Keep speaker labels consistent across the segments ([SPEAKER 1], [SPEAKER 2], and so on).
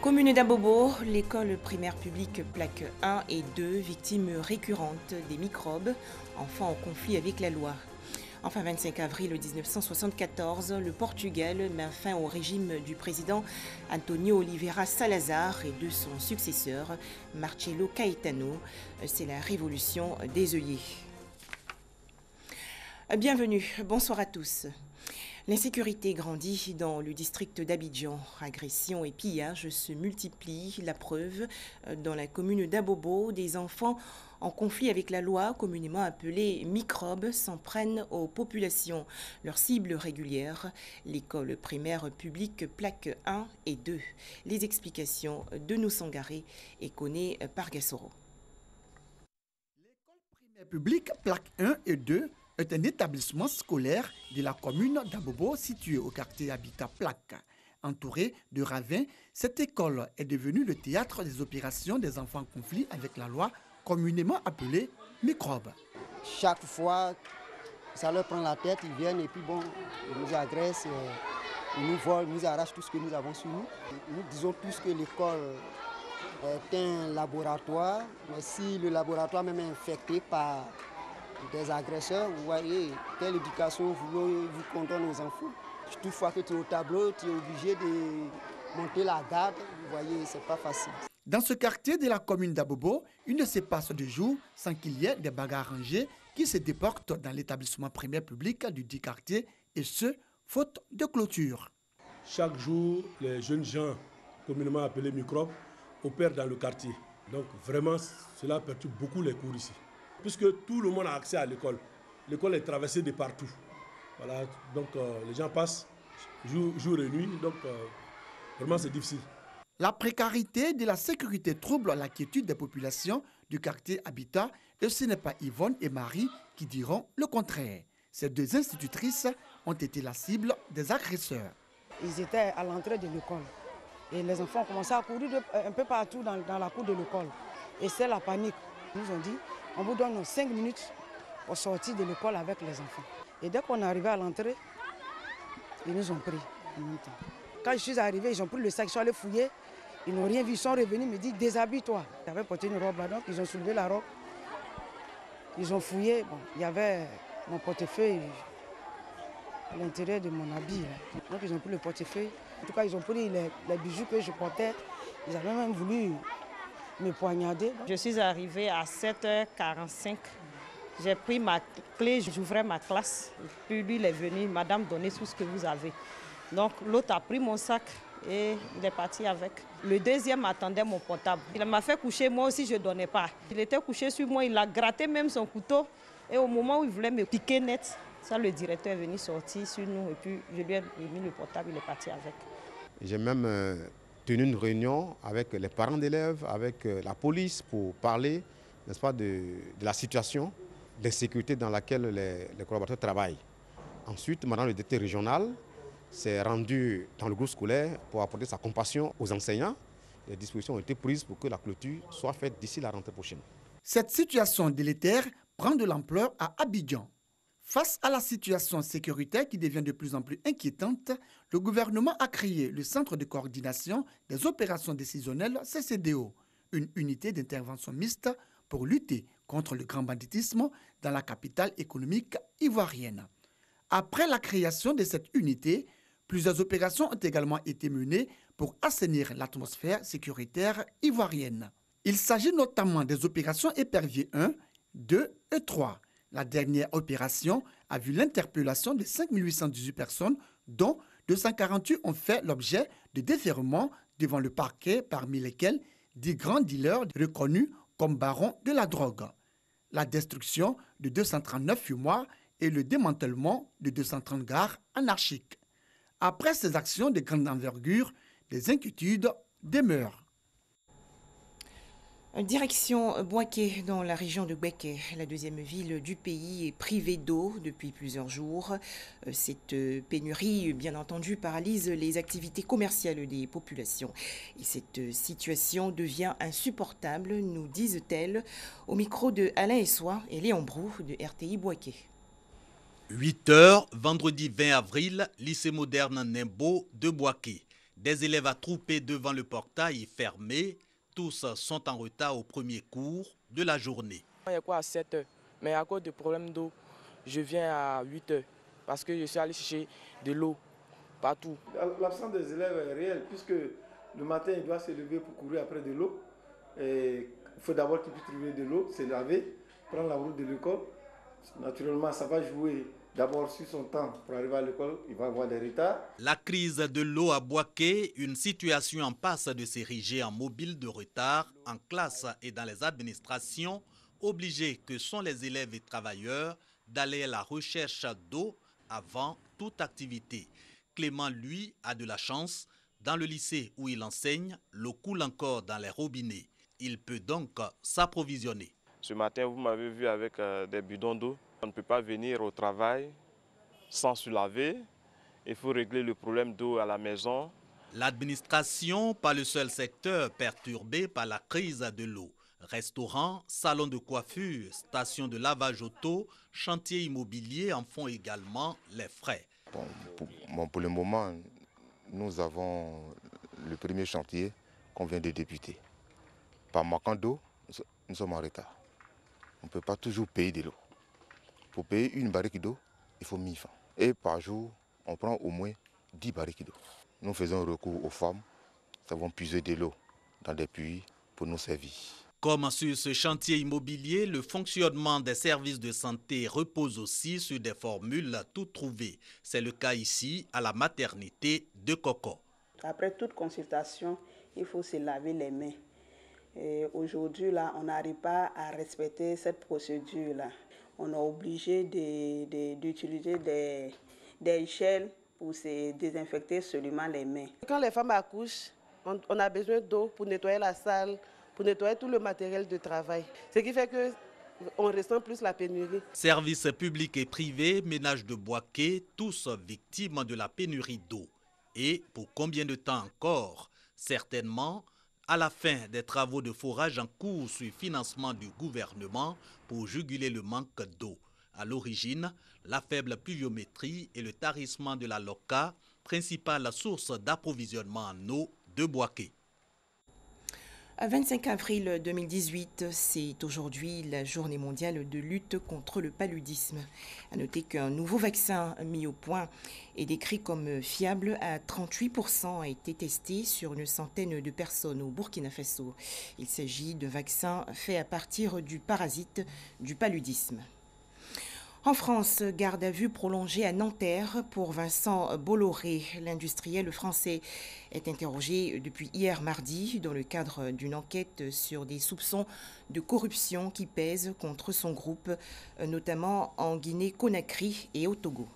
[SPEAKER 1] Commune d'Abobo, l'école primaire publique plaque 1 et 2, victimes récurrentes des microbes, enfants en conflit avec la loi. Enfin, 25 avril 1974, le Portugal met fin au régime du président António Oliveira Salazar et de son successeur, Marcelo Caetano. C'est la révolution des œillets. Bienvenue, bonsoir à tous. L'insécurité grandit dans le district d'Abidjan. Agressions et pillages se multiplient. La preuve, dans la commune d'Abobo, des enfants en conflit avec la loi, communément appelés microbes, s'en prennent aux populations. Leur cible régulière, l'école primaire publique plaque 1 et 2. Les explications de Noussangaré et Koné Pargassoro.
[SPEAKER 2] L'école primaire publique plaque 1 et 2 est un établissement scolaire de la commune d'Abobo situé au quartier Habitat Plaque. Entourée de ravins, cette école est devenue le théâtre des opérations des enfants en conflit avec la loi, communément appelée microbes.
[SPEAKER 3] Chaque fois, ça leur prend la tête, ils viennent et puis bon, ils nous agressent, ils nous volent, ils nous arrachent tout ce que nous avons sur nous. Nous disons tous que l'école est un laboratoire, mais si le laboratoire même est infecté par des agresseurs, vous voyez, quelle éducation vous condamnez aux enfants. Toutefois que tu es au tableau, tu es obligé de monter la garde, vous voyez, c'est pas facile.
[SPEAKER 2] Dans ce quartier de la commune d'Abobo, il ne se passe de jour sans qu'il y ait des bagarres rangées qui se déportent dans l'établissement primaire public du dit quartier, et ce, faute de clôture.
[SPEAKER 4] Chaque jour, les jeunes gens, communément appelés microbes, opèrent dans le quartier. Donc vraiment, cela perturbe beaucoup les cours ici. Puisque tout le monde a accès à l'école. L'école est traversée de partout. Voilà, donc les gens passent jour et nuit, donc vraiment c'est difficile.
[SPEAKER 2] La précarité de la sécurité trouble la quiétude des populations du quartier Habitat, et ce n'est pas Yvonne et Marie qui diront le contraire. Ces deux institutrices ont été la cible des agresseurs.
[SPEAKER 5] Ils étaient à l'entrée de l'école et les enfants ont commencé à courir un peu partout dans la cour de l'école. Et c'est la panique. Ils nous ont dit, on vous donne 5 minutes pour sortir de l'école avec les enfants. Et dès qu'on est arrivé à l'entrée, ils nous ont pris en même temps. Quand je suis arrivé, ils ont pris le sac, ils sont allés fouiller. Ils n'ont rien vu, ils sont revenus, ils me disent déshabille-toi. J'avais porté une robe là, donc ils ont soulevé la robe. Ils ont fouillé, bon, il y avait mon portefeuille à l'intérieur de mon habit. Là. Donc ils ont pris le portefeuille. En tout cas, ils ont pris les bijoux que je portais. Ils avaient même voulu me poignarder.
[SPEAKER 6] Je suis arrivée à 7h45. J'ai pris ma clé, j'ouvrais ma classe. Puis lui, il est venu, madame, donnez tout ce que vous avez. Donc l'autre a pris mon sac et il est parti avec. Le deuxième attendait mon portable. Il m'a fait coucher, moi aussi je ne donnais pas. Il était couché sur moi, il a gratté même son couteau. Et au moment où il voulait me piquer net, ça, le directeur est venu sortir sur nous et puis je lui ai mis le portable, il est parti avec.
[SPEAKER 7] J'ai même tenu une réunion avec les parents d'élèves, avec la police pour parler, n'est-ce pas, de la situation d'insécurité dans laquelle les collaborateurs travaillent. Ensuite, madame le directeur régional s'est rendu dans le groupe scolaire pour apporter sa compassion aux enseignants. Les dispositions ont été prises pour que la clôture soit faite d'ici la rentrée prochaine.
[SPEAKER 2] Cette situation délétère prend de l'ampleur à Abidjan. Face à la situation sécuritaire qui devient de plus en plus inquiétante, le gouvernement a créé le Centre de coordination des opérations décisionnelles CCDO, une unité d'intervention mixte pour lutter contre le grand banditisme dans la capitale économique ivoirienne. Après la création de cette unité, plusieurs opérations ont également été menées pour assainir l'atmosphère sécuritaire ivoirienne. Il s'agit notamment des opérations Épervier 1, 2 et 3. La dernière opération a vu l'interpellation de 5 818 personnes, dont 248 ont fait l'objet de déferrements devant le parquet, parmi lesquels 10 grands dealers reconnus comme barons de la drogue. La destruction de 239 fumoirs et le démantèlement de 230 gares anarchiques. Après ces actions de grande envergure, des inquiétudes demeurent.
[SPEAKER 1] Direction Boaké, dans la région de Béké. La deuxième ville du pays est privée d'eau depuis plusieurs jours. Cette pénurie, bien entendu, paralyse les activités commerciales des populations. Et cette situation devient insupportable, nous disent-elles, au micro de Alain Essois et Léon Brou de RTI Boaké.
[SPEAKER 8] 8 h, vendredi 20 avril, lycée moderne Nembo de Boaké. Des élèves attroupés devant le portail fermé. Tous sont en retard au premier cours de la journée.
[SPEAKER 9] Il y a quoi à 7 heures, mais à cause de problèmes d'eau, je viens à 8 heures parce que je suis allé chercher de l'eau partout.
[SPEAKER 10] L'absence des élèves est réelle puisque le matin, il doit se lever pour courir après de l'eau. Il faut d'abord qu'il puisse trouver de l'eau, se laver, prendre la route de l'école. Naturellement, ça va jouer d'abord sur son temps pour arriver à l'école, il va avoir des retards.
[SPEAKER 8] La crise de l'eau à Boaké, une situation en passe de s'ériger en mobile de retard en classe et dans les administrations, obligés que sont les élèves et travailleurs d'aller à la recherche d'eau avant toute activité. Clément, lui, a de la chance. Dans le lycée où il enseigne, l'eau coule encore dans les robinets. Il peut donc s'approvisionner.
[SPEAKER 9] Ce matin, vous m'avez vu avec des bidons d'eau. On ne peut pas venir au travail sans se laver. Il faut régler le problème d'eau à la maison.
[SPEAKER 8] L'administration, pas le seul secteur perturbé par la crise de l'eau. Restaurants, salons de coiffure, stations de lavage auto, chantiers immobiliers en font également les frais.
[SPEAKER 11] Pour le moment, nous avons le premier chantier qu'on vient de débuter. Par manquant d'eau, nous sommes en retard. On ne peut pas toujours payer de l'eau. Pour payer une barrique d'eau, il faut 1000 francs. Et par jour, on prend au moins 10 barriques d'eau. Nous faisons recours aux femmes, qui savons puiser de l'eau dans des puits pour nous servir.
[SPEAKER 8] Comme sur ce chantier immobilier, le fonctionnement des services de santé repose aussi sur des formules toutes trouvées. C'est le cas ici à la maternité de Koko.
[SPEAKER 12] Après toute consultation, il faut se laver les mains. Aujourd'hui, là, on n'arrive pas à respecter cette procédure-là. On est obligé d'utiliser des gels pour se désinfecter seulement les mains.
[SPEAKER 13] Quand les femmes accouchent, on a besoin d'eau pour nettoyer la salle, pour nettoyer tout le matériel de travail. Ce qui fait qu'on ressent plus la pénurie.
[SPEAKER 8] Services publics et privés, ménages de Boaké, tous victimes de la pénurie d'eau. Et pour combien de temps encore? Certainement à la fin des travaux de forage en cours sur financement du gouvernement pour juguler le manque d'eau. À l'origine, la faible pluviométrie et le tarissement de la LOCA, principale source d'approvisionnement en eau de Boaké.
[SPEAKER 1] 25 avril 2018, c'est aujourd'hui la journée mondiale de lutte contre le paludisme. À noter qu'un nouveau vaccin mis au point et décrit comme fiable à 38% a été testé sur une centaine de personnes au Burkina Faso. Il s'agit de vaccins faits à partir du parasite du paludisme. En France, garde à vue prolongée à Nanterre pour Vincent Bolloré. L'industriel français est interrogé depuis hier mardi dans le cadre d'une enquête sur des soupçons de corruption qui pèsent contre son groupe, notamment en Guinée-Conakry et au Togo.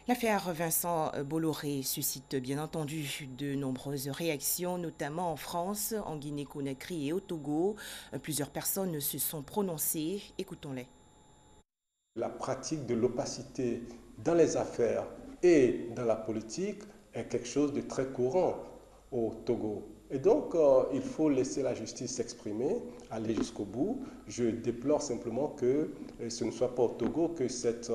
[SPEAKER 1] L'affaire Vincent Bolloré suscite bien entendu de nombreuses réactions, notamment en France, en Guinée-Conakry et au Togo. Plusieurs personnes se sont prononcées. Écoutons-les.
[SPEAKER 4] La pratique de l'opacité dans les affaires et dans la politique est quelque chose de très courant au Togo. Et donc, il faut laisser la justice s'exprimer, aller jusqu'au bout. Je déplore simplement que ce ne soit pas au Togo que cette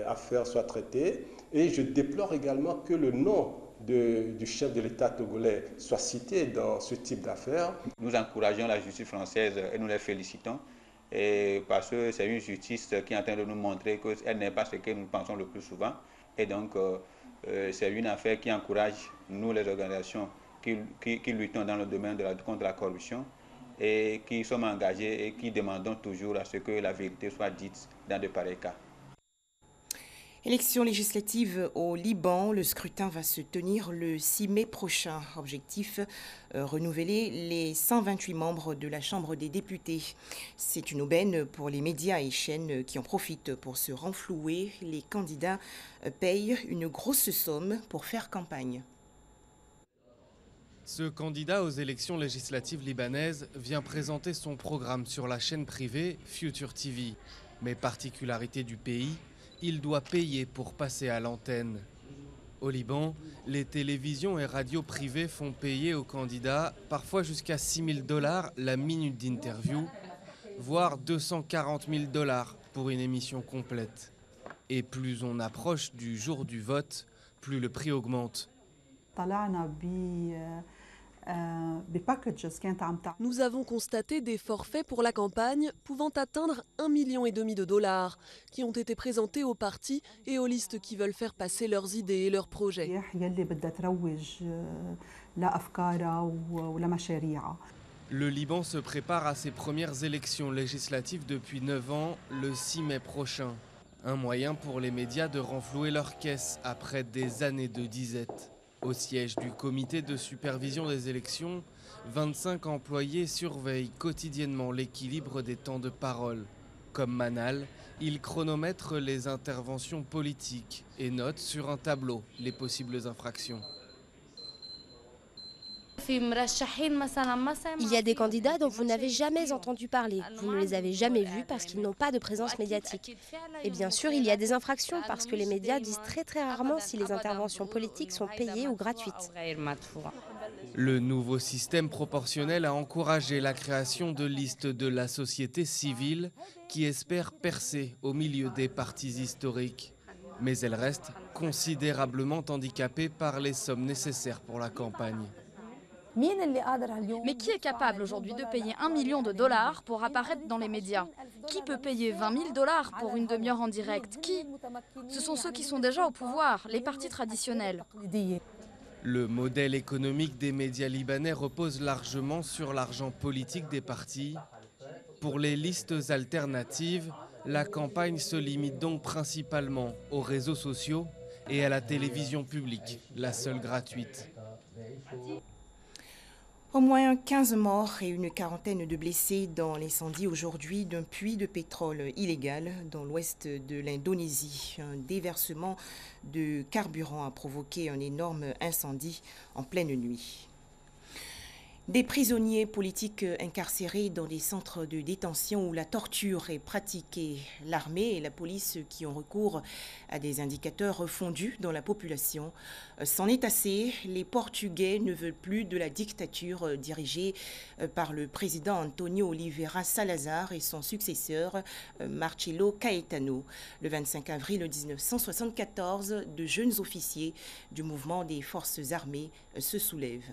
[SPEAKER 4] affaire soit traitée. Et je déplore également que le nom du chef de l'État togolais soit cité dans ce type d'affaires.
[SPEAKER 14] Nous encourageons la justice française et nous les félicitons. Et parce que c'est une justice qui est en train de nous montrer qu'elle n'est pas ce que nous pensons le plus souvent. Et donc, c'est une affaire qui encourage nous, les organisations qui luttons dans le domaine de la lutte contre la corruption et qui sommes engagés et qui demandons toujours à ce que la vérité soit dite dans de pareils cas.
[SPEAKER 1] Élections législatives au Liban, le scrutin va se tenir le 6 mai prochain. Objectif, renouveler les 128 membres de la Chambre des députés. C'est une aubaine pour les médias et chaînes qui en profitent pour se renflouer. Les candidats payent une grosse somme pour faire campagne.
[SPEAKER 15] Ce candidat aux élections législatives libanaises vient présenter son programme sur la chaîne privée Future TV. Mais particularité du pays, il doit payer pour passer à l'antenne. Au Liban, les télévisions et radios privées font payer aux candidats parfois jusqu'à $6 000 la minute d'interview, voire $240 000 pour une émission complète. Et plus on approche du jour du vote, plus le prix augmente.
[SPEAKER 16] Nous avons constaté des forfaits pour la campagne pouvant atteindre 1,5 million de dollars qui ont été présentés aux partis et aux listes qui veulent faire passer leurs idées et leurs projets.
[SPEAKER 15] Le Liban se prépare à ses premières élections législatives depuis 9 ans, le 6 mai prochain. Un moyen pour les médias de renflouer leurs caisses après des années de disette. Au siège du comité de supervision des élections, 25 employés surveillent quotidiennement l'équilibre des temps de parole. Comme Manal, ils chronomètrent les interventions politiques et notent sur un tableau les possibles infractions.
[SPEAKER 17] Il y a des candidats dont vous n'avez jamais entendu parler. Vous ne les avez jamais vus parce qu'ils n'ont pas de présence médiatique. Et bien sûr, il y a des infractions parce que les médias disent très rarement si les interventions politiques sont payées ou gratuites.
[SPEAKER 15] Le nouveau système proportionnel a encouragé la création de listes de la société civile qui espèrent percer au milieu des partis historiques. Mais elles restent considérablement handicapées par les sommes nécessaires pour la campagne.
[SPEAKER 18] Mais qui est capable aujourd'hui de payer 1 million de dollars pour apparaître dans les médias? Qui peut payer 20 000 dollars pour une demi-heure en direct? Qui? Ce sont ceux qui sont déjà au pouvoir, les partis traditionnels.
[SPEAKER 15] Le modèle économique des médias libanais repose largement sur l'argent politique des partis. Pour les listes alternatives, la campagne se limite donc principalement aux réseaux sociaux et à la télévision publique, la seule gratuite.
[SPEAKER 1] Au moins 15 morts et une quarantaine de blessés dans l'incendie aujourd'hui d'un puits de pétrole illégal dans l'ouest de l'Indonésie. Un déversement de carburant a provoqué un énorme incendie en pleine nuit. Des prisonniers politiques incarcérés dans des centres de détention où la torture est pratiquée. L'armée et la police qui ont recours à des indicateurs fondus dans la population. C'en est assez. Les Portugais ne veulent plus de la dictature dirigée par le président António Oliveira Salazar et son successeur Marcelo Caetano. Le 25 avril 1974, de jeunes officiers du mouvement des forces armées se soulèvent.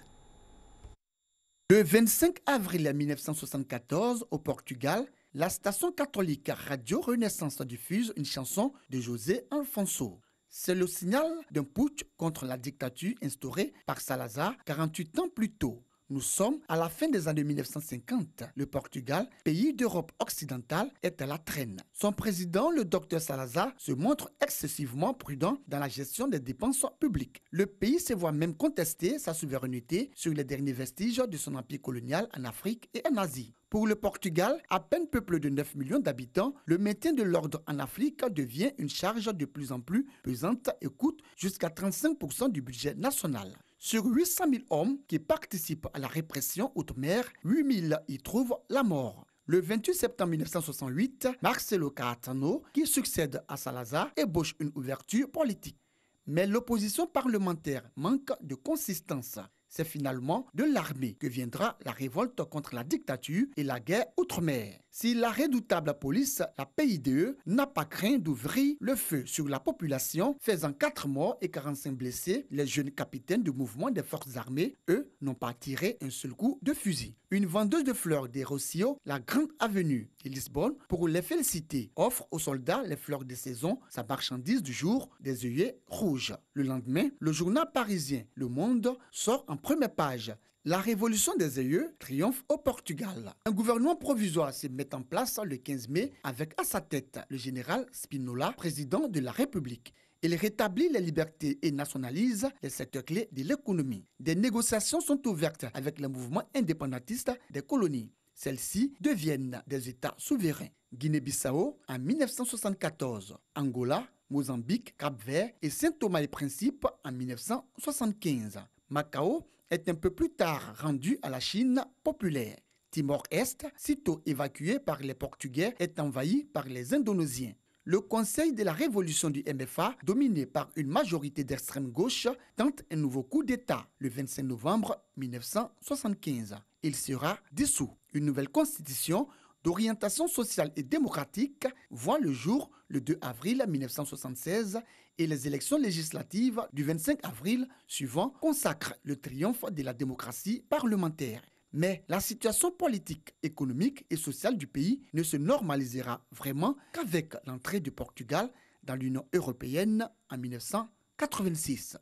[SPEAKER 2] Le 25 avril 1974, au Portugal, la station catholique Radio Renaissance diffuse une chanson de José Alfonso. C'est le signal d'un putsch contre la dictature instaurée par Salazar 48 ans plus tôt. Nous sommes à la fin des années 1950. Le Portugal, pays d'Europe occidentale, est à la traîne. Son président, le docteur Salazar, se montre excessivement prudent dans la gestion des dépenses publiques. Le pays se voit même contester sa souveraineté sur les derniers vestiges de son empire colonial en Afrique et en Asie. Pour le Portugal, à peine peuplé de 9 millions d'habitants, le maintien de l'ordre en Afrique devient une charge de plus en plus pesante et coûte jusqu'à 35% du budget national. Sur 800 000 hommes qui participent à la répression outre-mer, 8 000 y trouvent la mort. Le 28 septembre 1968, Marcelo Caetano, qui succède à Salazar, ébauche une ouverture politique. Mais l'opposition parlementaire manque de consistance. C'est finalement de l'armée que viendra la révolte contre la dictature et la guerre outre-mer. Si la redoutable police, la PIDE, n'a pas craint d'ouvrir le feu sur la population, faisant 4 morts et 45 blessés, les jeunes capitaines du mouvement des forces armées, eux, n'ont pas tiré un seul coup de fusil. Une vendeuse de fleurs des Rocio, la grande avenue de Lisbonne, pour les féliciter, offre aux soldats les fleurs de saison, sa marchandise du jour, des œillets rouges. Le lendemain, le journal parisien Le Monde sort en première page. La révolution des œilleux triomphe au Portugal. Un gouvernement provisoire se met en place le 15 mai avec à sa tête le général Spinola, président de la République. Il rétablit les libertés et nationalise les secteurs clés de l'économie. Des négociations sont ouvertes avec les mouvements indépendantistes des colonies. Celles-ci deviennent des États souverains. Guinée-Bissau en 1974, Angola, Mozambique, Cap-Vert et Saint-Thomas-et-Principe en 1975. Macao est un peu plus tard rendu à la Chine populaire. Timor-Est, sitôt évacué par les Portugais, est envahi par les Indonésiens. Le Conseil de la Révolution du MFA, dominé par une majorité d'extrême gauche, tente un nouveau coup d'État le 25 novembre 1975. Il sera dissous. Une nouvelle constitution d'orientation sociale et démocratique voit le jour le 2 avril 1976 et les élections législatives du 25 avril suivant consacrent le triomphe de la démocratie parlementaire. Mais la situation politique, économique et sociale du pays ne se normalisera vraiment qu'avec l'entrée du Portugal dans l'Union européenne en 1986.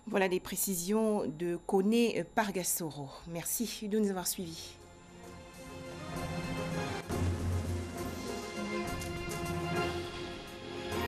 [SPEAKER 1] Voilà des précisions de Koné Pargassoro. Merci de nous avoir suivis.